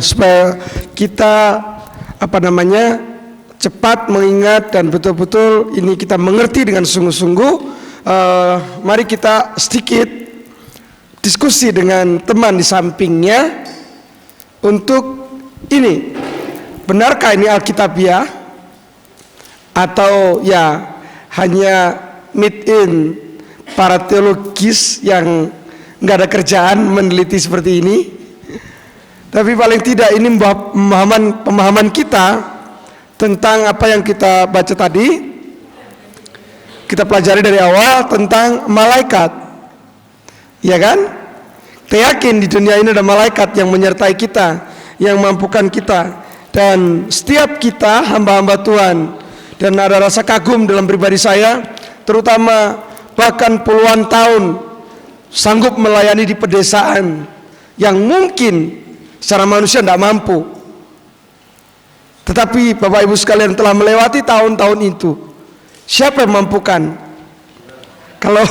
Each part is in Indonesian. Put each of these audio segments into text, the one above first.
supaya kita cepat mengingat dan betul-betul ini kita mengerti dengan sungguh-sungguh. Mari kita sedikit diskusi dengan teman di sampingnya untuk ini, benarkah ini Alkitabiah atau ya hanya meet in para teologis yang nggak ada kerjaan meneliti seperti ini. Tapi paling tidak ini pemahaman kita tentang apa yang kita baca tadi. Kita pelajari dari awal tentang malaikat, ya kan? Kita yakin di dunia ini ada malaikat yang menyertai kita, yang mampukan kita, dan setiap kita hamba-hamba Tuhan. Dan ada rasa kagum dalam pribadi saya, terutama bahkan puluhan tahun sanggup melayani di pedesaan yang mungkin secara manusia tidak mampu. Tetapi Bapak Ibu sekalian telah melewati tahun-tahun itu. Siapa yang mampukan? Kalau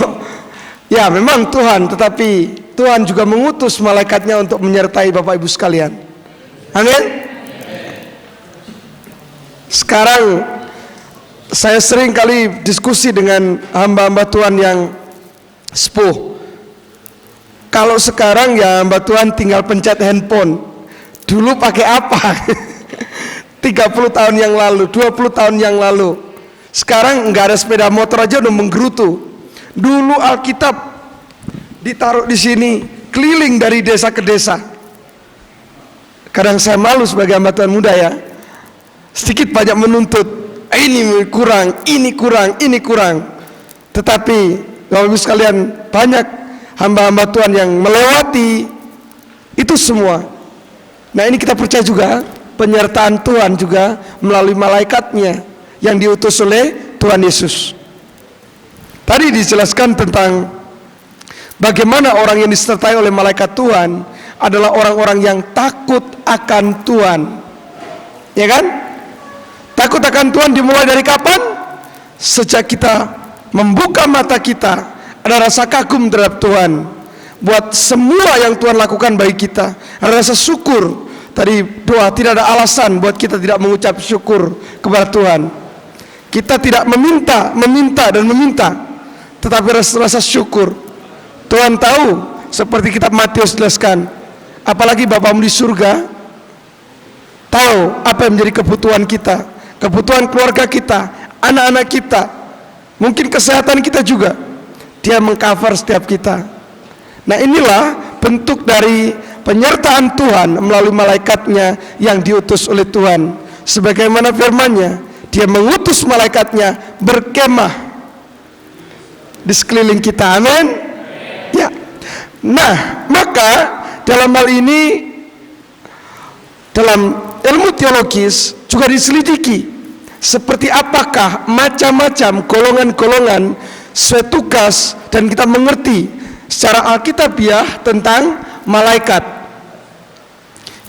ya memang Tuhan, tetapi Tuhan juga mengutus malaikatnya untuk menyertai Bapak Ibu sekalian. Amin. Sekarang saya sering kali diskusi dengan hamba-hamba Tuhan yang sepuh. Kalau sekarang ya hamba Tuhan tinggal pencet handphone. Dulu pakai apa? 30 tahun yang lalu, 20 tahun yang lalu. Sekarang nggak ada sepeda motor aja udah menggerutu. Dulu Alkitab ditaruh di sini, keliling dari desa ke desa. Kadang saya malu sebagai hamba Tuhan muda ya, sedikit banyak menuntut, ini kurang, ini kurang, ini kurang. Tetapi Bapak Ibu sekalian, banyak hamba-hamba Tuhan yang melewati itu semua. Nah ini kita percaya juga penyertaan Tuhan juga melalui malaikatnya yang diutus oleh Tuhan Yesus. Tadi dijelaskan tentang bagaimana orang yang disertai oleh malaikat Tuhan adalah orang-orang yang takut akan Tuhan. Ya kan? Takut akan Tuhan dimulai dari kapan? Sejak kita membuka mata kita, ada rasa kagum terhadap Tuhan buat semua yang Tuhan lakukan bagi kita. Ada rasa syukur. Tadi doa, tidak ada alasan buat kita tidak mengucap syukur kepada Tuhan. Kita tidak meminta dan meminta, tetapi rasa syukur. Tuhan tahu, seperti kitab Matius jelaskan, apalagi Bapamu di surga tahu apa yang menjadi kebutuhan kita, kebutuhan keluarga kita, anak-anak kita, mungkin kesehatan kita juga. Dia mengcover setiap kita. Nah inilah bentuk dari penyertaan Tuhan melalui malaikatnya yang diutus oleh Tuhan. Sebagaimana firman-Nya, Dia mengutus malaikatnya berkemah di sekeliling kita. Amin. Ya. Nah, maka dalam hal ini, dalam ilmu teologis juga diselidiki seperti apakah macam-macam golongan-golongan sesuai tugas, dan kita mengerti secara Alkitabiah tentang malaikat.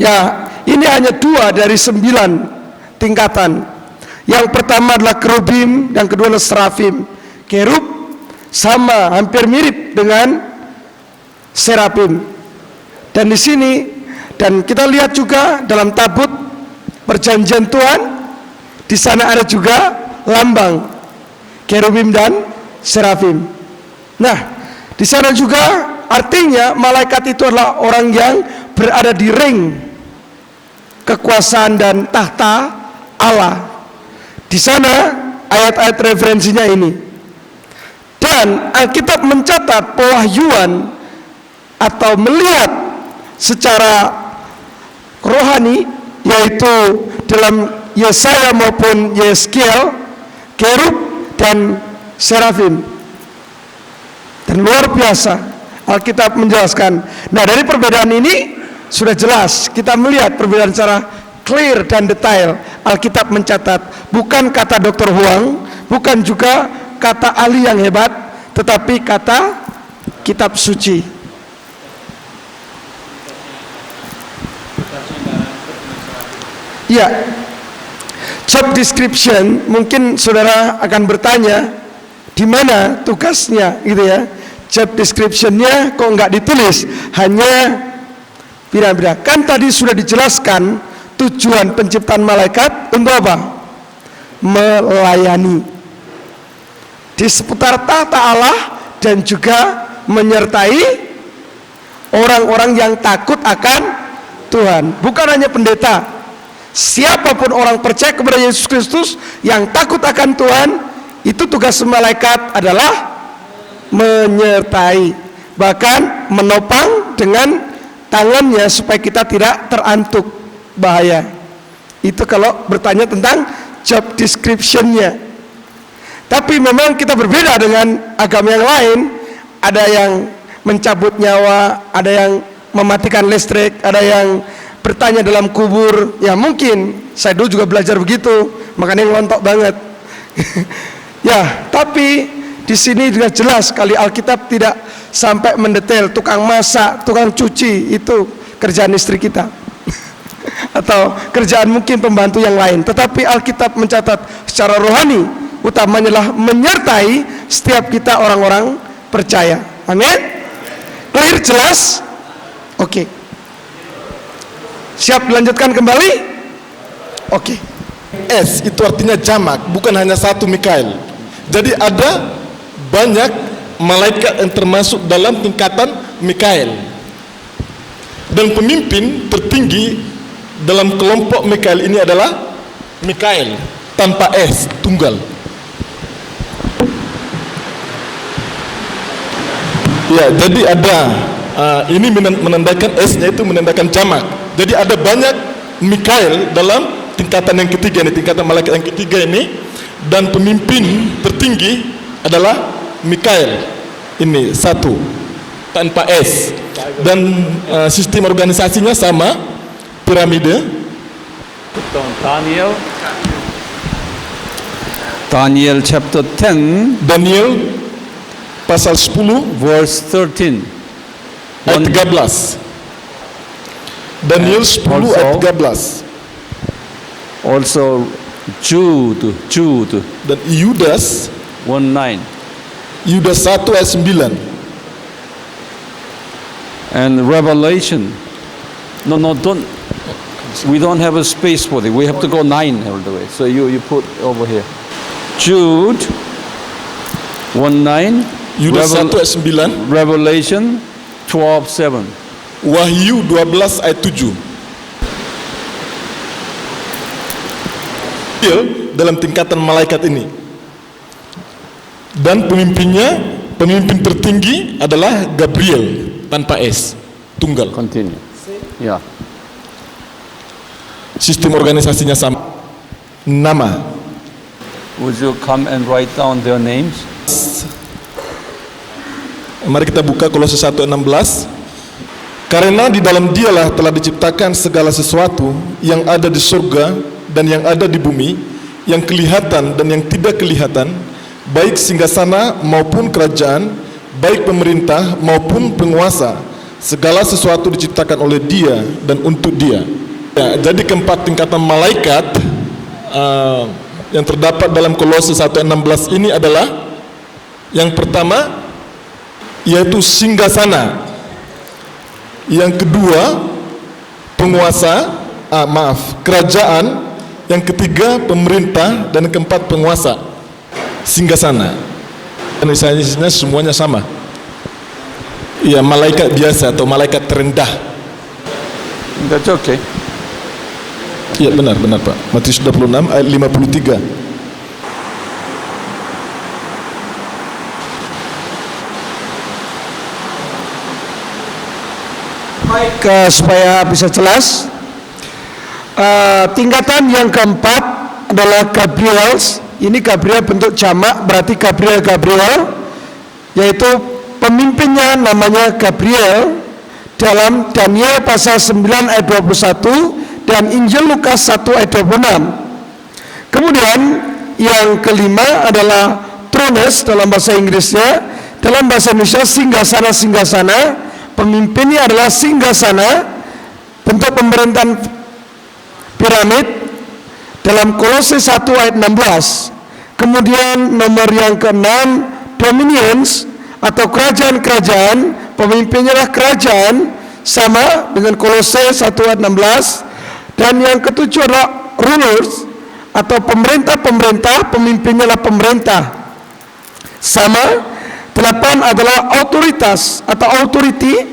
Ya, ini hanya 2 dari 9 tingkatan. Yang pertama adalah kerubim, yang kedua adalah serafim. Kerub sama, hampir mirip dengan serafim. Dan di sini, dan kita lihat juga dalam tabut perjanjian Tuhan, di sana ada juga lambang kerubim dan serafim. Nah, di sana juga artinya malaikat itu adalah orang yang berada di ring kekuasaan dan tahta Allah. Di sana ayat-ayat referensinya ini. Dan Alkitab mencatat pewahyuan atau melihat secara rohani, yaitu dalam Yesaya maupun Yeskiel, kerub dan serafim. Dan luar biasa Alkitab menjelaskan. Nah dari perbedaan ini sudah jelas kita melihat perbedaan secara clear dan detail. Alkitab mencatat, bukan kata Dr. Huang, bukan juga kata ahli yang hebat, tetapi kata kitab suci. Ya, job description, mungkin saudara akan bertanya, di mana tugasnya, gitu ya? Job description-nya kok nggak ditulis, hanya piramida. Kan tadi sudah dijelaskan tujuan penciptaan malaikat untuk apa? Melayani di seputar tahta Allah dan juga menyertai orang-orang yang takut akan Tuhan. Bukan hanya pendeta, siapapun orang percaya kepada Yesus Kristus yang takut akan Tuhan, itu tugas malaikat adalah menyertai, bahkan menopang dengan tangannya supaya kita tidak terantuk bahaya. Itu kalau bertanya tentang job description-nya. Tapi memang kita berbeda dengan agama yang lain. Ada yang mencabut nyawa, ada yang mematikan listrik, ada yang bertanya dalam kubur. Ya mungkin saya dulu juga belajar begitu, makanya ngelontok banget. Ya, tapi di sini juga jelas kali Alkitab tidak sampai mendetail tukang masak, tukang cuci itu kerjaan istri kita. Atau kerjaan mungkin pembantu yang lain. Tetapi Alkitab mencatat secara rohani utamanya adalah menyertai setiap kita orang-orang percaya. Amin. Clear, jelas? Oke. Siap dilanjutkan kembali? Oke. S itu artinya jamak, bukan hanya satu Mikael. Jadi ada banyak malaikat yang termasuk dalam tingkatan Mikael. Dan pemimpin tertinggi dalam kelompok Mikael ini adalah Mikael tanpa S, tunggal. Ya, jadi ada ini menandakan S-nya itu menandakan jamak. Jadi ada banyak Mikael dalam tingkatan yang ketiga ini, tingkatan malaikat yang ketiga ini, dan pemimpin tertinggi adalah Mikael. Ini satu tanpa S, dan sistem organisasinya sama, piramide. Daniel chapter 10 Daniel pasal 10 verse 13. ayat 13. Daniel 10 ayat 13. Also Jude Dan Yudas 1:9. Yudas 1 ayat 9. And Revelation. No, don't. We don't have a space for it. We have to go 9 all the way. So you put over here. Jude 1:9. Yudas 1 ayat 9. Revelation 12:7. Wahyu 12 ayat 7. Dalam tingkatan malaikat ini, dan pemimpin tertinggi adalah Gabriel tanpa S, tunggal. Continue. Yeah. Sistem organisasinya sama. Nama. Would you come and write down their names? Mari kita buka Kolose 1:16. Karena di dalam Dialah telah diciptakan segala sesuatu yang ada di surga dan yang ada di bumi, yang kelihatan dan yang tidak kelihatan, baik singgasana maupun kerajaan, baik pemerintah maupun penguasa. Segala sesuatu diciptakan oleh Dia dan untuk Dia. Ya, jadi keempat tingkatan malaikat yang terdapat dalam Kolose 1:16 ini adalah yang pertama yaitu singgasana, yang kedua penguasa, kerajaan, yang ketiga pemerintah, dan keempat penguasa. Singgasana. Dan isinya semuanya sama. Ya, malaikat biasa atau malaikat terendah. That's okay. Ya, benar Pak. Matius 26 ayat 53. Baik, supaya bisa jelas, tingkatan yang keempat adalah Gabriel. Ini Gabriel bentuk jamak, berarti Gabriel, yaitu pemimpinnya namanya Gabriel dalam Daniel pasal 9 ayat 21 dan Injil Lukas 1 ayat 26. Kemudian yang kelima adalah thrones dalam bahasa Inggrisnya, dalam bahasa Indonesia singgasana. Pemimpinnya adalah singgasana, bentuk pemerintahan piramid dalam Kolose 1 ayat 16. Kemudian nomor yang keenam, dominions atau kerajaan-kerajaan, pemimpinnya adalah kerajaan sama dengan Kolose 1 ayat 16. Dan yang ketujuh adalah rulers atau pemerintah-pemerintah, pemimpinnya adalah pemerintah. Sama. 8 adalah otoritas atau authority,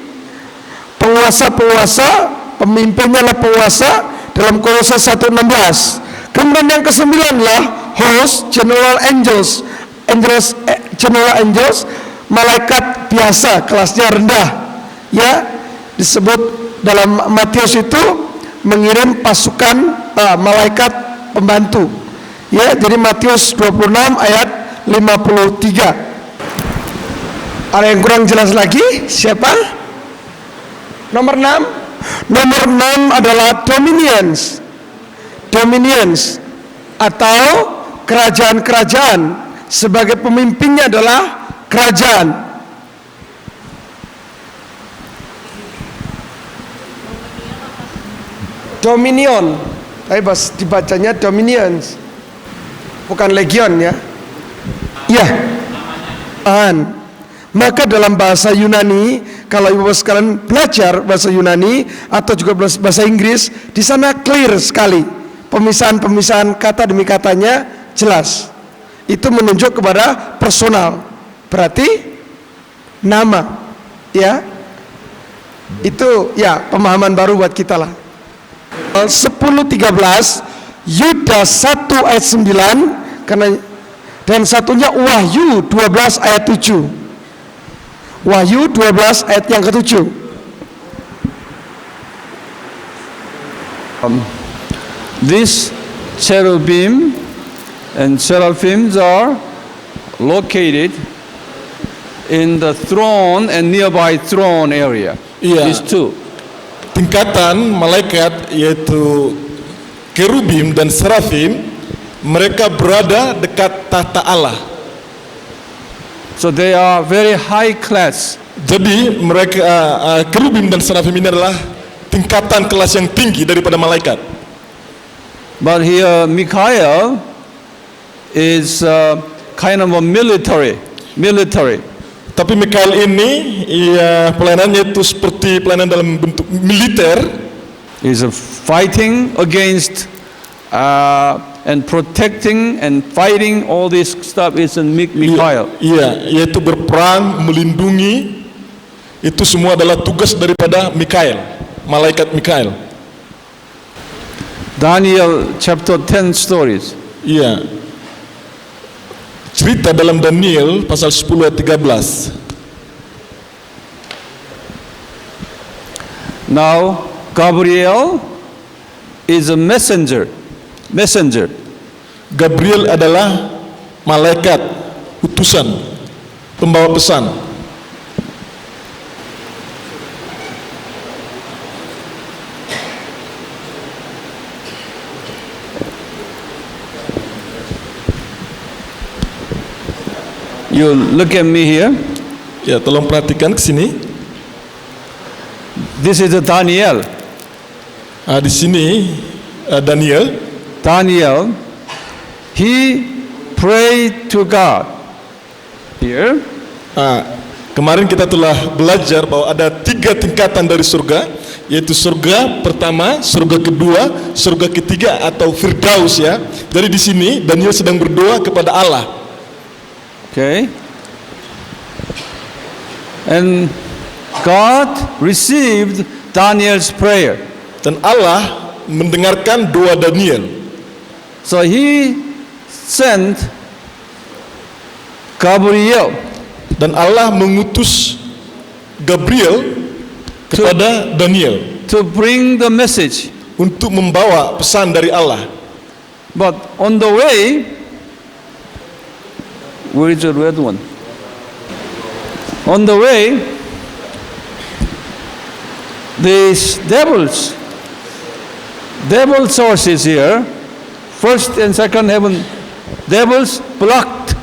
penguasa-penguasa, pemimpinnya adalah penguasa dalam Kolose 1:16. Kemudian yang ke-9 adalah host, general angels, general angels, malaikat biasa, kelasnya rendah. Ya, disebut dalam Matius itu mengirim pasukan malaikat pembantu. Ya, jadi Matius 26 ayat 53. Ada yang kurang jelas lagi? Siapa? Nomor 6. Nomor 6 adalah dominions. Dominions atau kerajaan-kerajaan. Sebagai pemimpinnya adalah kerajaan. Dominion. Tapi dibacanya dominions. Bukan legion ya. Ya. Maka dalam bahasa Yunani, kalau ibu bapak sekalian belajar bahasa Yunani atau juga bahasa Inggris, di sana clear sekali pemisahan-pemisahan kata demi katanya jelas. Itu menunjuk kepada personal, berarti nama, ya. Itu ya pemahaman baru buat kita lah. 10:13 Yudas 1 ayat 9 karena dan satunya Wahyu 12 ayat 7. Wahyu 12 ayat yang ke-7. This cherubim and seraphims are located in the throne and nearby throne area. Iya. These two. Tingkatan malaikat yaitu kerubim dan serafim, mereka berada dekat tahta Allah. So they are very high class. Jadi mereka kerubim dan serafim ini adalah tingkatan kelas yang tinggi daripada malaikat. But here Michael is kind of a military. Tapi Mikael ini pelayanannya itu seperti pelayanan dalam bentuk militer. Is fighting against and protecting and fighting all this stuff is in Michael. Iya, yaitu berperang, melindungi. Itu semua adalah tugas daripada Mikael, malaikat Mikael. Daniel chapter 10 stories. Iya. Cerita dalam Daniel pasal 10 ayat 13. Now Gabriel is a messenger. Gabriel adalah malaikat utusan, pembawa pesan. You look at me here. Ya, tolong perhatikan ke sini. This is a Daniel. Di sini Daniel. Daniel, he prayed to God. Here. Kemarin kita telah belajar bahwa ada 3 tingkatan dari surga, yaitu surga pertama, surga kedua, surga ketiga atau Firdaus ya. Jadi di sini Daniel sedang berdoa kepada Allah. Okay. And God received Daniel's prayer. Dan Allah mendengarkan doa Daniel. So he sent Gabriel. Dan Allah mengutus Gabriel kepada Daniel to bring the message. Untuk membawa pesan dari Allah. But on the way, where is the red one? On the way, these devil sources here, first and second heaven, devils blocked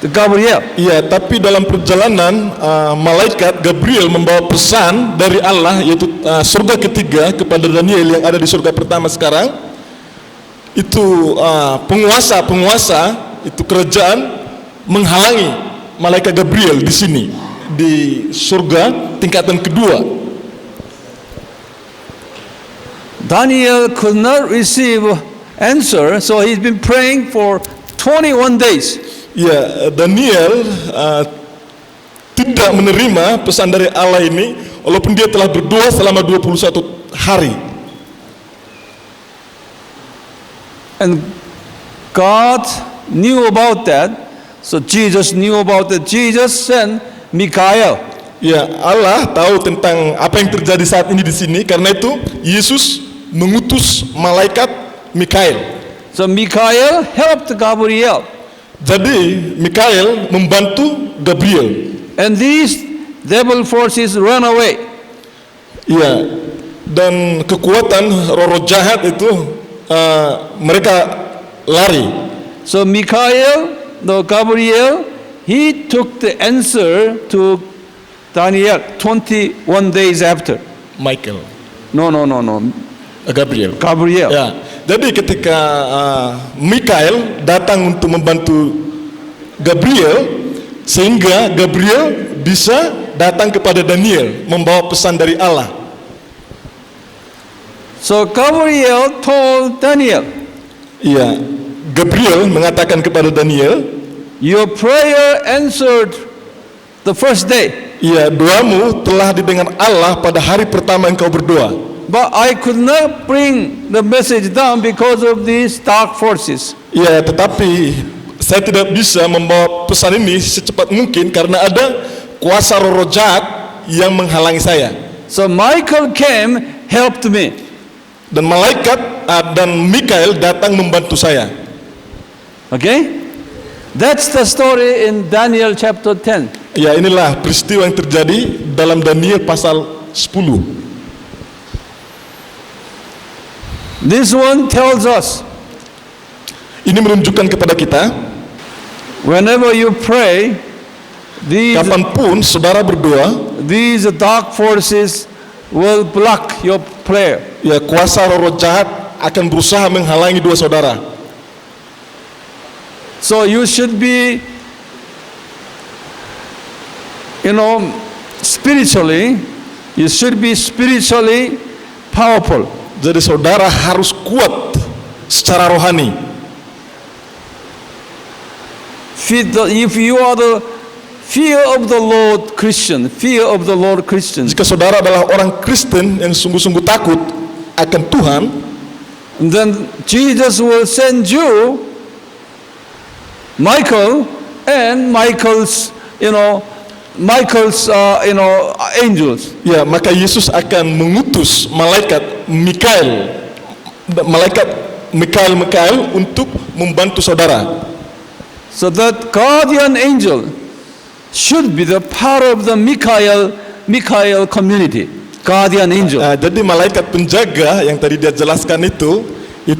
the Gabriel. Iya, tapi dalam perjalanan malaikat Gabriel membawa pesan dari Allah, yaitu surga ketiga kepada Daniel yang ada di surga pertama sekarang. Itu penguasa itu kerajaan menghalangi malaikat Gabriel di sini di surga tingkatan kedua. Daniel could not receive answer, so he's been praying for 21 days. Ya, Daniel tidak menerima pesan dari Allah ini walaupun dia telah berdoa selama 21 hari. And God knew about that, so Jesus knew about it. Jesus sent Mikael. Ya, Allah tahu tentang apa yang terjadi saat ini di sini, karena itu Yesus mengutus malaikat Mikael. So Mikael helped Gabriel. Jadi Mikael membantu Gabriel. And these devil forces ran away. Ya, dan kekuatan roh-roh jahat itu mereka lari. So Gabriel, he took the answer to Daniel 21 days after. Michael, No. Gabriel. Gabriel. Ya, jadi ketika Mikael datang untuk membantu Gabriel, sehingga Gabriel bisa datang kepada Daniel membawa pesan dari Allah. So Gabriel told Daniel, Iya, Gabriel mengatakan kepada Daniel, your prayer answered the first day, iya, doamu telah didengar Allah pada hari pertama engkau berdoa. but I could not bring the message down because of these dark forces. Iya, tetapi saya tidak bisa membawa pesan ini secepat mungkin karena ada kuasa roh jahat yang menghalangi saya. So Michael came, helped me. Dan malaikat dan Mikael datang membantu saya. Okay? That's the story in Daniel chapter 10. Ya, inilah peristiwa yang terjadi dalam Daniel pasal 10. This one tells us, Ini menunjukkan kepada kita, whenever you pray, kapanpun saudara berdoa, these dark forces will block your prayer. ya kuasa roh jahat akan berusaha menghalangi doa saudara. So you should be, spiritually powerful. Jadi saudara harus kuat secara rohani. If you are the fear of the Lord Christian, Jika saudara adalah orang Kristen yang sungguh-sungguh takut akan Tuhan, then Jesus will send you Michael and Michael's angels. ya maka Yesus akan mengutus malaikat Mikael untuk membantu saudara. So that guardian angel should be the part of the Michael community. Guardian angel. Jadi malaikat penjaga yang tadi dia jelaskan itu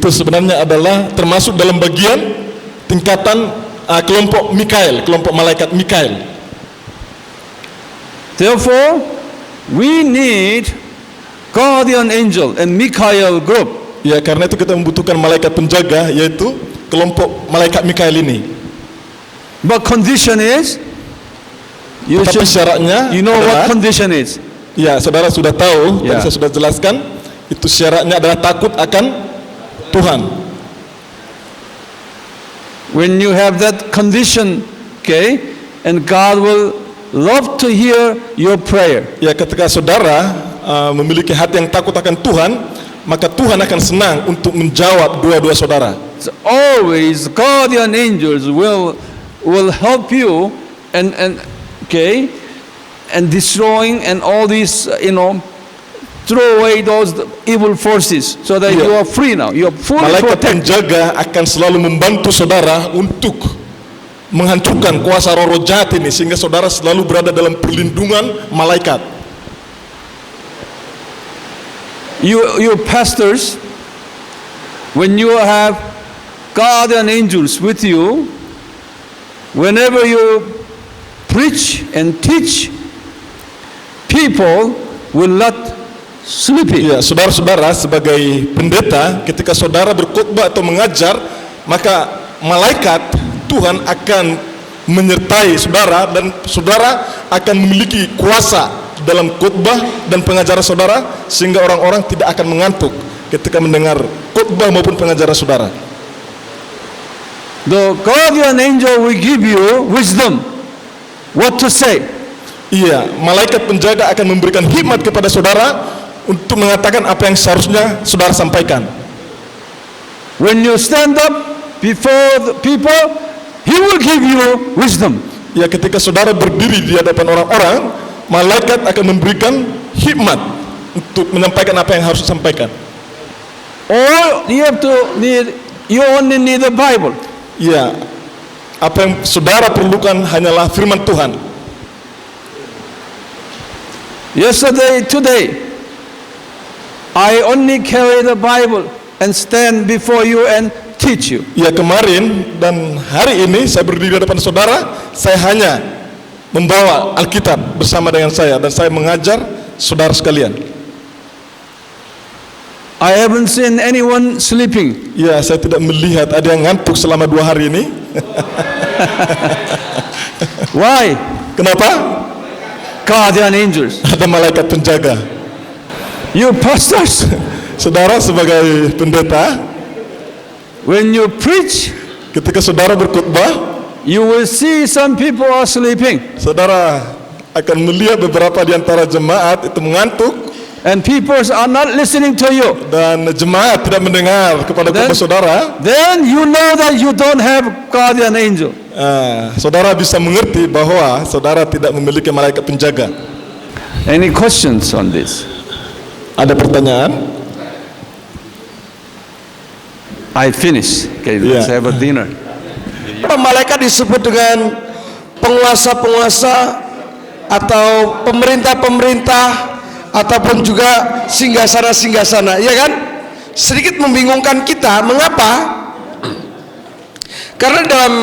sebenarnya adalah termasuk dalam bagian tingkatan kelompok Mikael, kelompok malaikat Mikael. Therefore, we need guardian angel and Michael group. Ya, karena itu kita membutuhkan malaikat penjaga, yaitu kelompok malaikat Mikael ini. But condition is, Tapi syaratnya you know adalah, what condition is. ya saudara sudah tahu, Ya. tadi saya sudah jelaskan, itu syaratnya adalah takut akan Tuhan. When you have that condition, okay, and God will love to hear your prayer. Ya, ketika saudara memiliki hati yang takut akan Tuhan, maka Tuhan akan senang untuk menjawab doa-doa saudara. So always guardian angels will help you and destroying and all these throw away those evil forces so that you are free now. You are fully Malaikat protected. penjaga akan selalu membantu saudara untuk menghancurkan kuasa roh jahat ini, sehingga saudara selalu berada dalam perlindungan malaikat. You pastors, when you have guardian angels with you, whenever you preach and teach, people will not sleepy. Ya, saudara-saudara sebagai pendeta, ketika saudara berkhotbah atau mengajar, maka malaikat Tuhan akan menyertai saudara dan saudara akan memiliki kuasa dalam khotbah dan pengajaran saudara, sehingga orang-orang tidak akan mengantuk ketika mendengar khotbah maupun pengajaran saudara. The guardian angel will give you wisdom what to say. Iya, malaikat penjaga akan memberikan hikmat kepada saudara untuk mengatakan apa yang seharusnya saudara sampaikan. When you stand up before the people, he will give you wisdom. Ya, ketika saudara berdiri di hadapan orang-orang, malaikat akan memberikan hikmat untuk menyampaikan apa yang harus disampaikan. All you only need the Bible. Ya, apa yang saudara perlukan hanyalah firman Tuhan. Today, I only carry the Bible and stand before you and teach you. Ya, kemarin dan hari ini saya berdiri di hadapan saudara, saya hanya membawa Alkitab bersama dengan saya dan saya mengajar saudara sekalian. I haven't seen anyone sleeping. Ya, saya tidak melihat ada yang ngantuk selama 2 hari ini. Why? Kenapa? Guardian angels. Ada malaikat penjaga. You pastors, Saudara sebagai pendeta, when you preach, ketika saudara berkhotbah, you will see some people are sleeping. saudara akan melihat beberapa di antara jemaat itu mengantuk And people are not listening to you. dan jemaat tidak mendengar kepada khotbah saudara. Then you know that you don't have guardian angel. Saudara bisa mengerti bahwa saudara tidak memiliki malaikat penjaga. Any questions on this? Ada pertanyaan? I finish. Okay, let's have a dinner. Malaikat disebut dengan penguasa-penguasa atau pemerintah-pemerintah ataupun juga singgasana-singgasana, ya kan? Sedikit membingungkan kita, mengapa? Karena dalam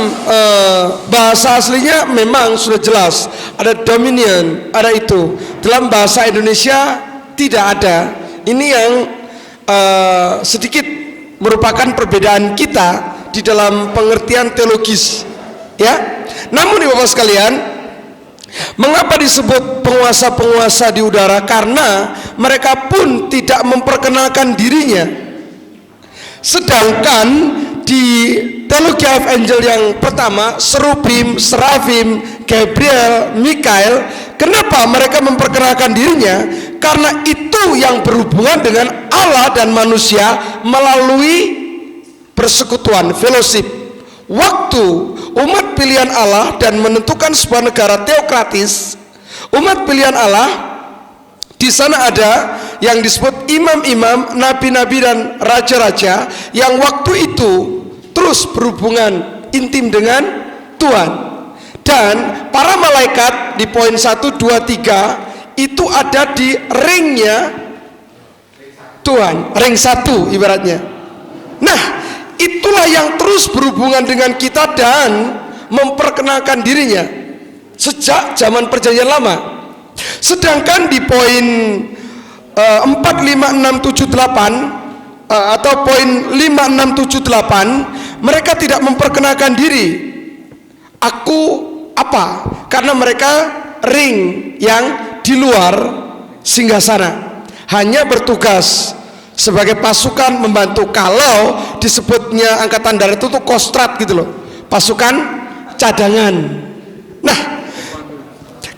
bahasa aslinya memang sudah jelas ada dominion, ada itu. Dalam bahasa Indonesia tidak ada. Ini yang sedikit merupakan perbedaan kita di dalam pengertian teologis, ya. Namun Bapak sekalian, mengapa disebut penguasa-penguasa di udara? Karena mereka pun tidak memperkenalkan dirinya. Sedangkan di teologi of angel yang pertama, serubim, serafim, Gabriel, Mikael, kenapa mereka memperkenalkan dirinya? Karena itu yang berhubungan dengan Allah dan manusia melalui persekutuan, fellowship. Waktu umat pilihan Allah dan menentukan sebuah negara teokratis, umat pilihan Allah, di sana ada yang disebut imam-imam, nabi-nabi dan raja-raja yang waktu itu terus berhubungan intim dengan Tuhan. Dan para malaikat di poin 1, 2, 3 itu ada di ringnya Tuhan, ring 1 ibaratnya. Nah, itulah yang terus berhubungan dengan kita dan memperkenalkan dirinya sejak zaman perjanjian lama. Sedangkan di poin 4, 5, 6, 7, 8 atau poin 5, 6, 7, 8, mereka tidak memperkenalkan diri. Aku apa? Karena mereka ring yang di luar singgasana, hanya bertugas sebagai pasukan membantu. Kalau disebutnya angkatan darat itu tuh kostrat gitu loh, pasukan cadangan. Nah,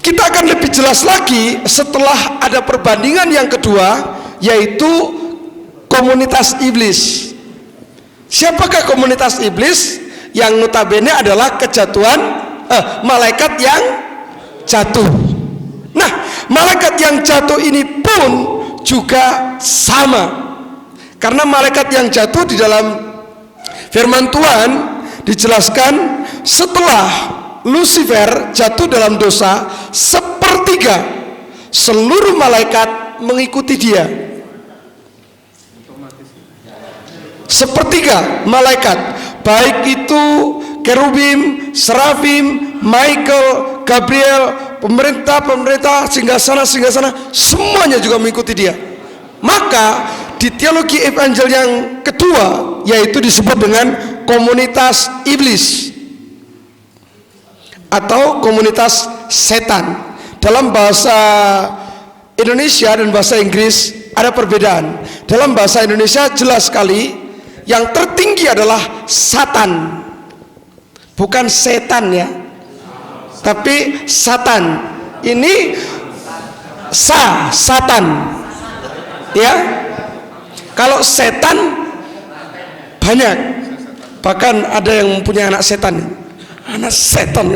kita akan lebih jelas lagi setelah ada perbandingan yang kedua, yaitu komunitas iblis. Siapakah komunitas iblis? Yang notabene adalah kejatuhan malaikat yang jatuh. Nah, malaikat yang jatuh ini pun juga sama. Karena malaikat yang jatuh di dalam firman Tuhan dijelaskan setelah Lucifer jatuh dalam dosa, sepertiga seluruh malaikat mengikuti dia. Sepertiga malaikat, baik itu kerubim, serafim, Michael, Gabriel, pemerintah, singgasana, semuanya juga mengikuti dia. Maka di teologi evangel yang kedua, yaitu disebut dengan komunitas iblis atau komunitas setan. Dalam bahasa Indonesia dan bahasa Inggris ada perbedaan. Dalam bahasa Indonesia jelas sekali, yang tertinggi adalah Satan, bukan setan ya, tapi Satan. Ini Satan ya. Kalau setan banyak, bahkan ada yang mempunyai anak setan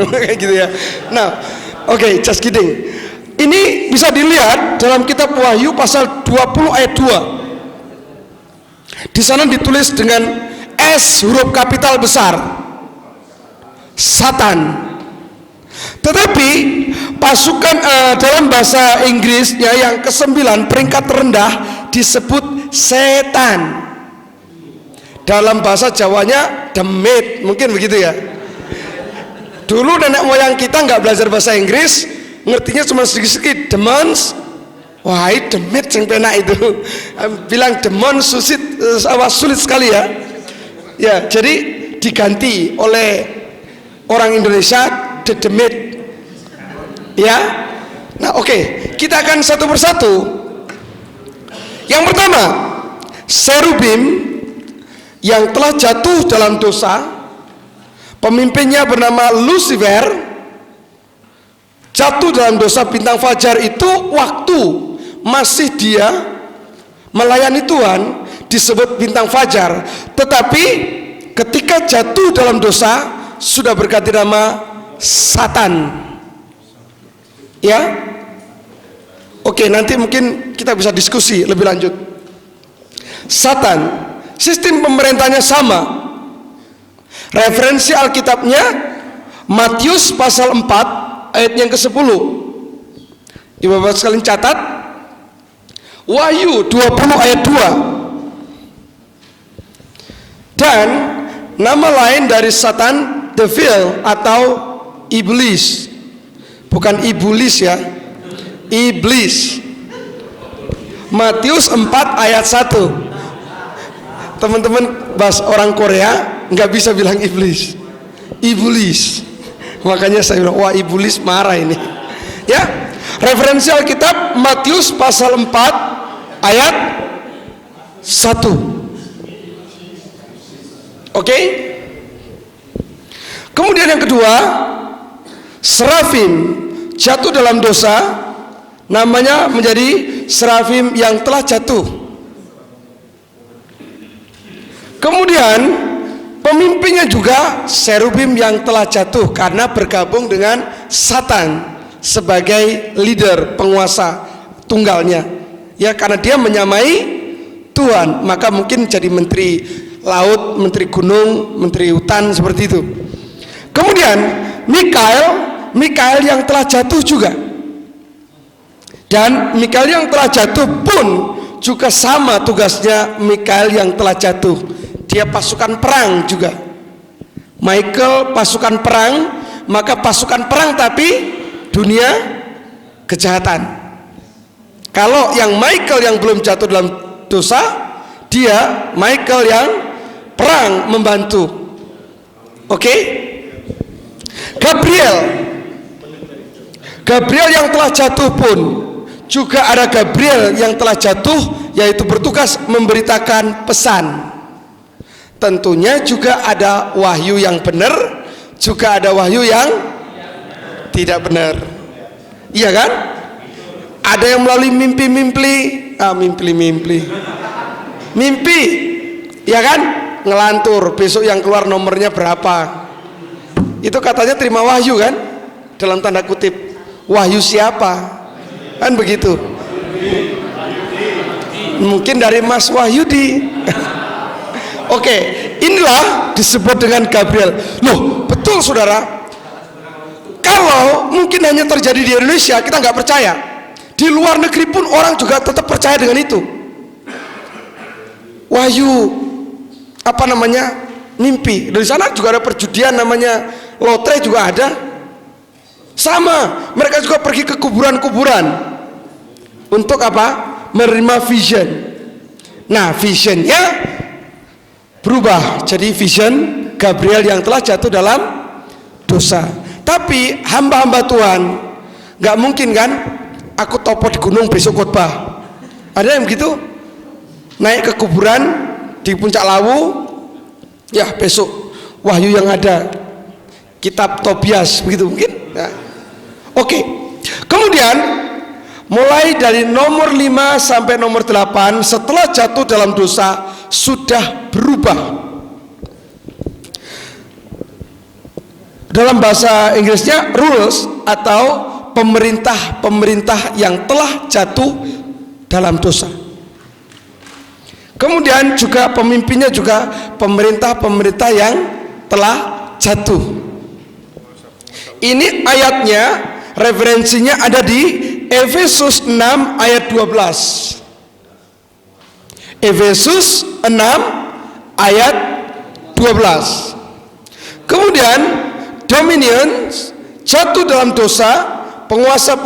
kayak gitu ya. Nah, oke, just kidding. Ini bisa dilihat dalam kitab Wahyu pasal 20 ayat 2. Di sana ditulis dengan S huruf kapital besar, Satan. Tetapi pasukan dalam bahasa Inggrisnya yang ke-9 peringkat terendah disebut setan. Dalam bahasa Jawanya demit, mungkin begitu ya. Dulu nenek moyang kita nggak belajar bahasa Inggris, ngertinya cuma sedikit-sedikit. Demons, wah demit yang penak itu. Bilang demon sulit sekali ya. Ya, jadi diganti oleh orang Indonesia demit. Ya. Nah, oke, kita akan satu persatu. Yang pertama, serubim yang telah jatuh dalam dosa, pemimpinnya bernama Lucifer, jatuh dalam dosa bintang fajar itu waktu masih dia melayani Tuhan disebut bintang fajar, tetapi ketika jatuh dalam dosa sudah berganti nama Satan ya. Oke, nanti mungkin kita bisa diskusi lebih lanjut. Satan, sistem pemerintahnya sama. Referensi Alkitabnya Matius pasal 4 ayat yang ke-10. Ibu-bapak sekalian catat, Wahyu 20 ayat 2. Dan nama lain dari Satan, devil atau iblis, bukan ibulis ya, iblis. Matius 4 ayat 1. Teman-teman bahas orang Korea nggak bisa bilang iblis, ibulis. Makanya saya bilang wah ibulis marah ini ya. Referensi Alkitab Matius pasal 4 ayat 1. Oke. Kemudian yang kedua, serafim jatuh dalam dosa, namanya menjadi serafim yang telah jatuh. Kemudian pemimpinnya juga serubim yang telah jatuh karena bergabung dengan Satan sebagai leader, penguasa tunggalnya ya, karena dia menyamai Tuhan, maka mungkin jadi menteri laut, menteri gunung, menteri hutan, seperti itu. Kemudian Mikael yang telah jatuh juga, dan Mikael yang telah jatuh pun juga sama tugasnya Mikael yang telah jatuh, dia pasukan perang juga. Michael pasukan perang, maka pasukan perang tapi dunia kejahatan. Kalau yang Michael yang belum jatuh dalam dosa, dia Michael yang perang membantu. Oke? Gabriel yang telah jatuh pun juga ada Gabriel yang telah jatuh, yaitu bertugas memberitakan pesan. Tentunya juga ada wahyu yang benar, juga ada wahyu yang tidak benar. Iya kan? Ada yang melalui mimpi, ya kan? Ngelantur, besok yang keluar nomornya berapa. Itu katanya terima wahyu kan? Dalam tanda kutip, wahyu siapa? Kan begitu. Mungkin dari Mas Wahyudi. Oke, inilah disebut dengan Gabriel. Loh, betul saudara. Kalau mungkin hanya terjadi di Indonesia, kita nggak percaya. Di luar negeri pun orang juga tetap percaya dengan itu. Wahyu, apa namanya? Mimpi. Dari sana juga ada perjudian namanya lotre juga ada. Sama, mereka juga pergi ke kuburan-kuburan untuk apa? Menerima vision. Nah, visionnya berubah jadi vision Gabriel yang telah jatuh dalam dosa. Tapi hamba-hamba Tuhan nggak mungkin kan? Aku topo di gunung besok khotbah. Ada yang begitu? Naik ke kuburan di puncak Lawu, ya besok wahyu yang ada, kitab Tobias, begitu mungkin. Nah, oke. Kemudian mulai dari nomor 5 sampai nomor 8 setelah jatuh dalam dosa sudah berubah. Dalam bahasa Inggrisnya rules, atau pemerintah-pemerintah yang telah jatuh dalam dosa. Kemudian juga pemimpinnya juga pemerintah-pemerintah yang telah jatuh. Ini ayatnya, referensinya ada di Efesus 6 ayat 12. Efesus 6 ayat 12. Kemudian dominion jatuh dalam dosa, penguasa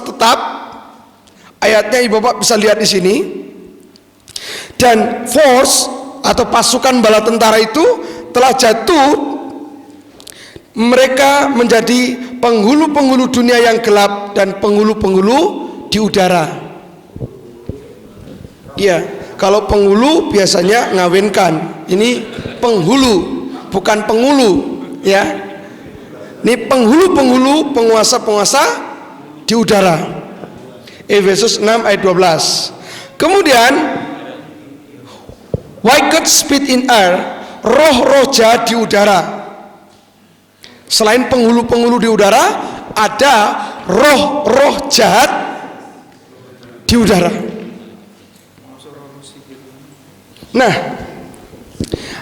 tetap. Ayatnya Ibu Bapak bisa lihat di sini. Dan force atau pasukan bala tentara itu telah jatuh. Mereka menjadi penghulu-penghulu dunia yang gelap dan penghulu-penghulu di udara. Iya, kalau penghulu biasanya ngawinkan. Ini penghulu, bukan penghulu, ya. Ini penghulu-penghulu, penguasa-penguasa di udara. Efesus 6 ayat 12. Kemudian wicked spirit in air, roh-roh jahat di udara. Selain penghulu-penghulu di udara, ada roh-roh jahat di udara. Nah,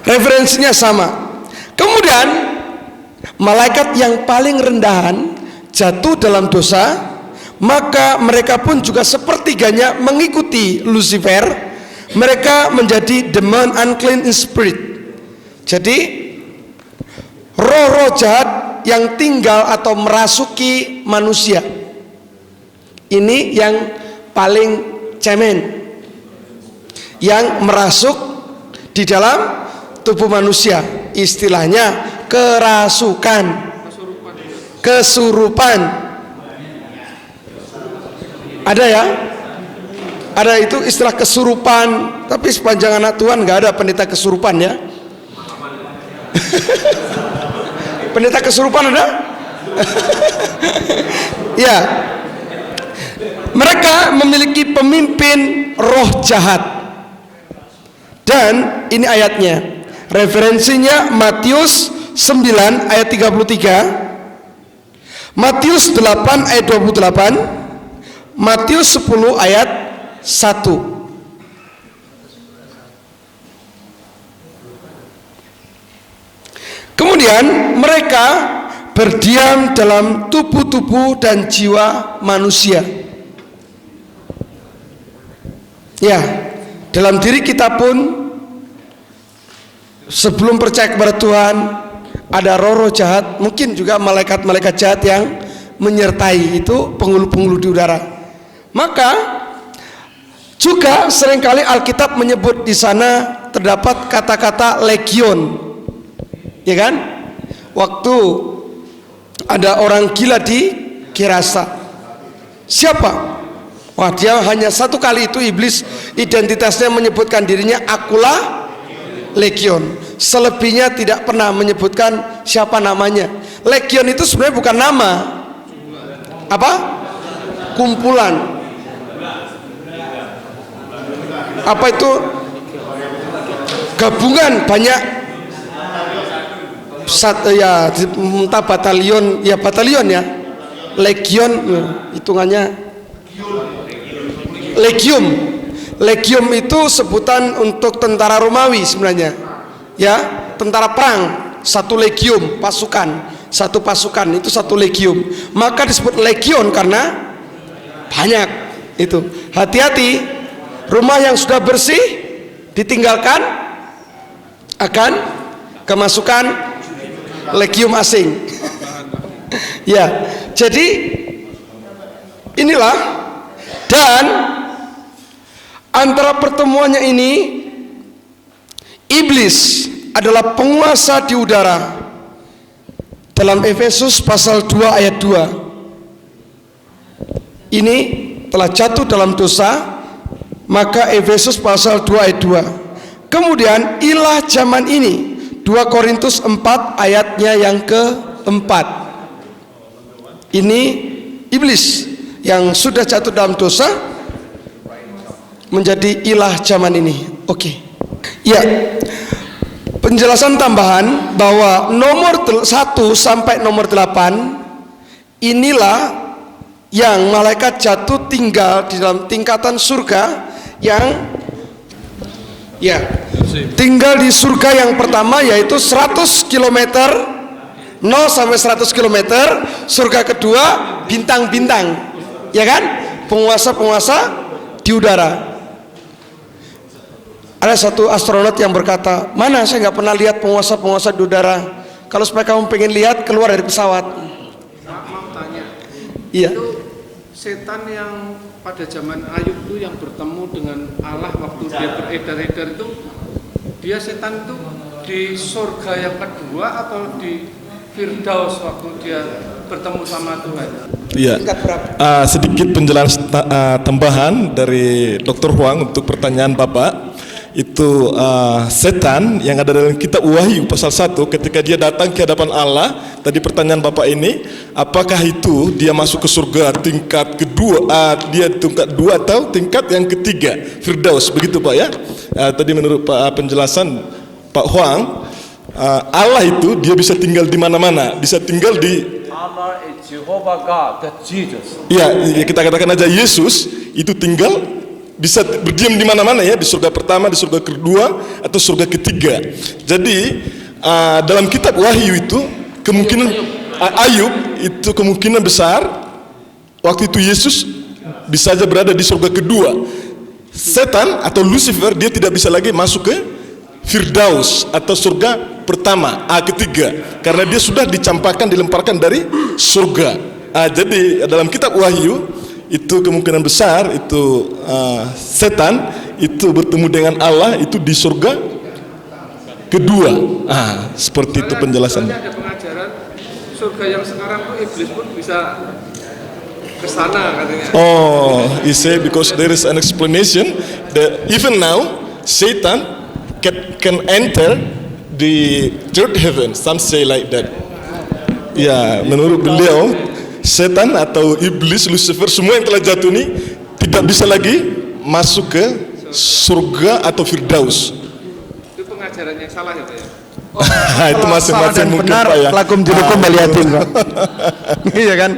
referensinya sama. Kemudian malaikat yang paling rendahan jatuh dalam dosa, maka mereka pun juga sepertiganya mengikuti Lucifer. Mereka menjadi demon unclean in spirit. Jadi roh-roh jahat yang tinggal atau merasuki manusia. Ini yang paling cemen, yang merasuk di dalam tubuh manusia. Istilahnya kerasukan, kesurupan. Ada ya? Ada itu istilah kesurupan. Tapi sepanjang anak Tuhan nggak ada pendeta kesurupan ya. Pendeta kesurupan ada? Ya. Mereka memiliki pemimpin roh jahat. Dan ini ayatnya. Referensinya Matius 9 ayat 33, Matius 8 ayat 28, Matius 10 ayat 1. Kemudian mereka berdiam dalam tubuh-tubuh dan jiwa manusia. Ya, dalam diri kita pun sebelum percaya kepada Tuhan ada roh-roh jahat, mungkin juga malaikat-malaikat jahat yang menyertai, itu penghulu-penghulu di udara. Maka juga seringkali Alkitab menyebut di sana terdapat kata-kata legion. Ya kan? Waktu ada orang gila di Gerasa, siapa? Wah, dia hanya satu kali itu iblis identitasnya menyebutkan dirinya akulah legion. Selebihnya tidak pernah menyebutkan siapa namanya. Legion itu sebenarnya bukan nama. Apa? Kumpulan. Apa itu? Gabungan banyak. Ya, entah batalion, ya batalion ya. Legion, hitungannya legium. Legium itu sebutan untuk tentara Romawi sebenarnya. Ya, tentara perang, satu legium, pasukan, satu pasukan itu satu legium. Maka disebut legion karena banyak. Itu. Hati-hati, rumah yang sudah bersih ditinggalkan akan kemasukan legium asing. Ya, jadi inilah. Dan antara pertemuannya ini, iblis adalah penguasa di udara. Dalam Efesus pasal 2 ayat 2 ini telah jatuh dalam dosa, maka Efesus pasal 2 ayat 2. Kemudian ilah zaman ini, 2 Korintus 4 ayatnya yang keempat. Ini iblis yang sudah jatuh dalam dosa menjadi ilah zaman ini. Oke. Ya. Penjelasan tambahan bahwa nomor 1 sampai nomor 8 inilah yang malaikat jatuh tinggal di dalam tingkatan surga yang tinggal di surga yang pertama, yaitu 100 km 0 sampai 100 km. Surga kedua bintang-bintang, ya kan, penguasa-penguasa di udara. Ada satu astronot yang berkata, mana saya nggak pernah lihat penguasa-penguasa di udara. Kalau supaya kamu pengen lihat, keluar dari pesawat. Mau tanya, Iya. itu setan yang pada zaman Ayub itu yang bertemu dengan Allah waktu dia beredar-edar itu, dia setan itu di surga yang kedua atau di Firdaus waktu dia bertemu sama Tuhan? Iya. Tingkat berapa? Sedikit penjelasan tambahan dari Dr. Huang untuk pertanyaan Bapak. Itu setan yang ada dalam kitab Wahyu pasal 1, ketika dia datang ke hadapan Allah. Tadi pertanyaan Bapak ini, apakah itu dia masuk ke surga tingkat kedua, dia tingkat 2 atau tingkat yang ketiga, Firdaus, begitu Pak ya? Tadi menurut penjelasan Pak Huang, Allah itu dia bisa tinggal di mana-mana, bisa tinggal di Allah is Jehovah God, that's Jesus. ya kita katakan aja Yesus itu tinggal bisa berdiam di mana-mana ya, di surga pertama, di surga kedua, atau surga ketiga. Jadi dalam kitab Wahyu itu kemungkinan Ayub itu kemungkinan besar waktu itu Yesus bisa saja berada di surga kedua. Setan atau Lucifer dia tidak bisa lagi masuk ke Firdaus atau surga pertama, ketiga, karena dia sudah dicampakkan, dilemparkan dari surga. Jadi dalam kitab Wahyu itu kemungkinan besar itu setan itu bertemu dengan Allah itu di surga kedua. Seperti itu penjelasannya. Ada pengajaran surga yang sekarang tuh iblis pun bisa ke sana katanya. Oh, you say because there is an explanation that even now Satan can enter the third heaven. Some say like that. Ya, menurut beliau setan atau iblis, Lucifer, semua yang telah jatuh ini tidak bisa lagi masuk ke surga atau Firdaus. Itu pengajaran yang salah ya Pak ya? Itu masing-masing mungkin benar, Pak ya. lakum dinukum baliatin, Pak. Iya kan?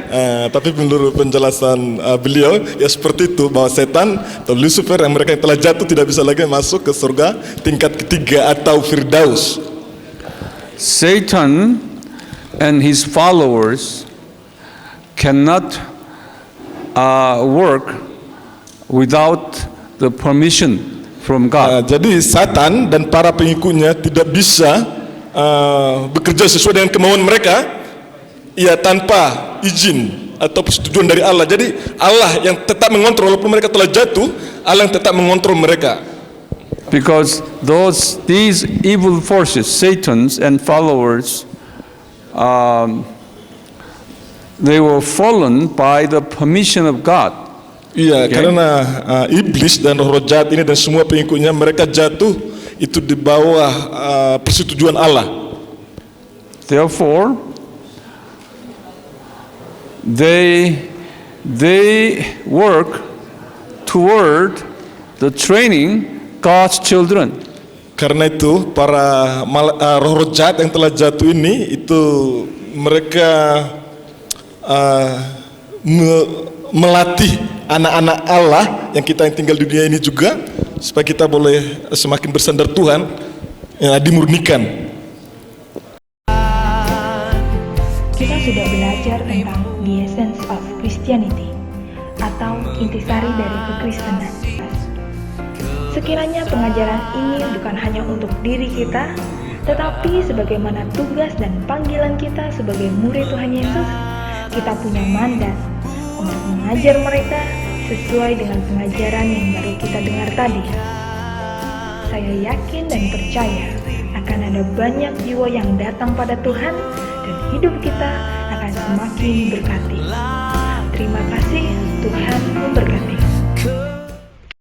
Tapi menurut penjelasan beliau ya seperti itu, bahwa setan atau Lucifer yang mereka yang telah jatuh tidak bisa lagi masuk ke surga tingkat ketiga atau Firdaus. Satan and his followers cannot work without the permission from God. Jadi Satan dan para pengikutnya tidak bisa bekerja sesuai dengan kemauan mereka ya tanpa izin atau persetujuan dari Allah. Jadi Allah yang tetap mengontrol, walaupun mereka telah jatuh, Allah yang tetap mengontrol mereka. Because these evil forces, Satan's and followers, they were fallen by the permission of God. Iya, karena iblis dan roh jahat ini dan semua pengikutnya mereka jatuh itu di bawah persetujuan Allah. Therefore, they work toward the training God's children. Karena itu para roh jahat yang telah jatuh ini itu mereka melatih anak-anak Allah yang kita yang tinggal di dunia ini juga supaya kita boleh semakin bersandar Tuhan, dimurnikan. Kita sudah belajar tentang the essence of Christianity atau intisari dari kekristenan. Sekiranya pengajaran ini bukan hanya untuk diri kita, tetapi sebagaimana tugas dan panggilan kita sebagai murid Tuhan Yesus, kita punya mandat untuk mengajar mereka sesuai dengan pengajaran yang baru kita dengar tadi. Saya yakin dan percaya akan ada banyak jiwa yang datang pada Tuhan dan hidup kita akan semakin berkati. Terima kasih, Tuhan memberkati.